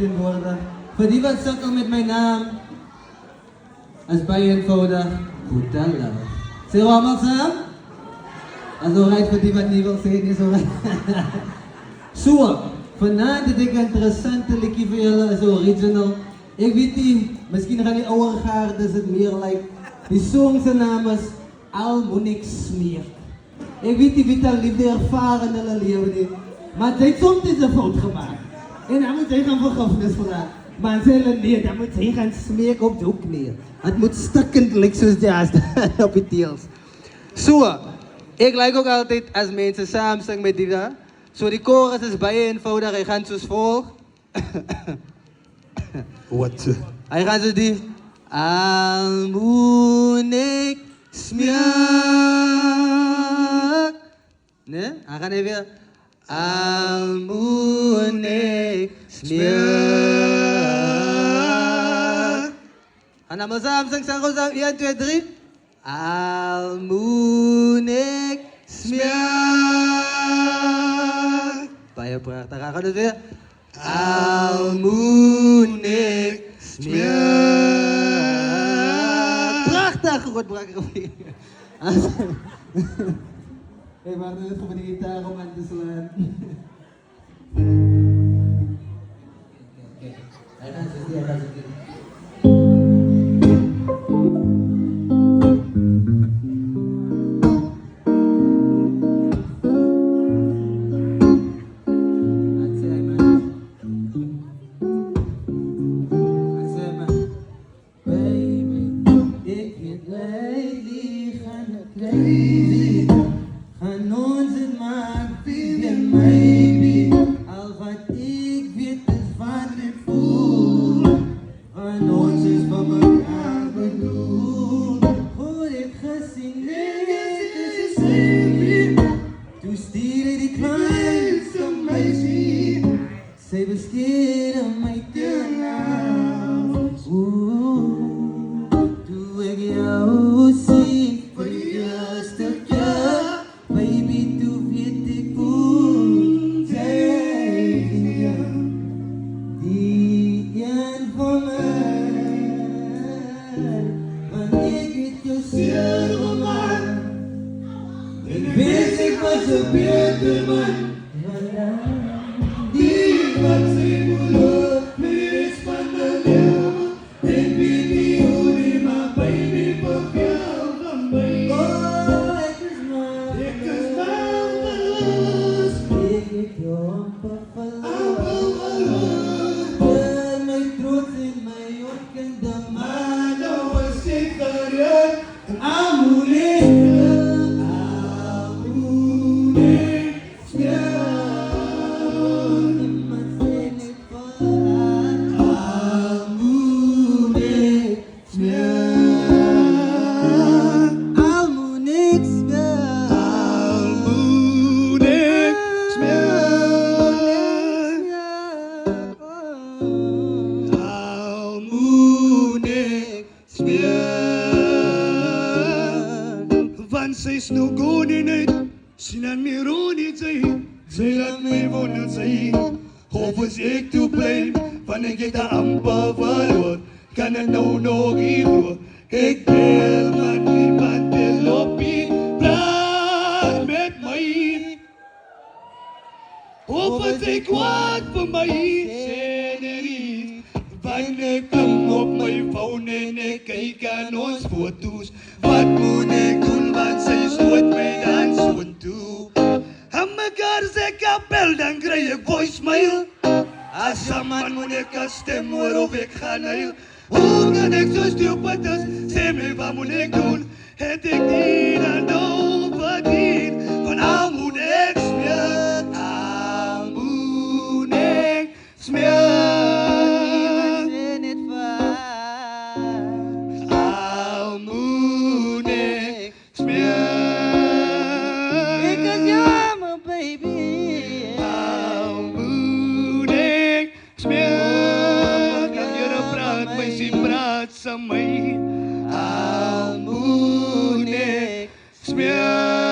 worden. Voor die wat sukkel met mijn naam, is baie eenvoudig, Boetella. Sê we allemaal saam? As alright vir die wat nie wil sê nie, is alright. So, vanaand het ek 'n interessante liedjie vir julle, is original. Ek weet nie, miskien gaan die ouer gardes dit meer like. Die song se naam is Almonik Smeer. Ek weet nie wie al liefde ervaar in hulle lewe nie, maar hy het soms 'n fout gemaak. En dan moet hy gaan vergifnis vra. Maar sê hulle nee, dan moet hy gaan smeek op die hoek neer. Het moet stikkend lyk soos jazz op die teels. So, ek like ook altyd as mense saam sing met die daar. So die chorus is baie eenvoudig, hy gaan soos volg. Wat? Hy gaan soos die Almonik Smeek. Nee, hij gaat even. Almonik Smeek. En dan samen zingen, zang samen. 1, 2, 3. Almonik Smeek. Baie prachtig. Dan gaan we weer. Almonik Smeek. Prachtig, goed prachtig. Hey, maar dan even met die gitaar om aan te slaan. Hij gaat zitten. Almonik Smeer.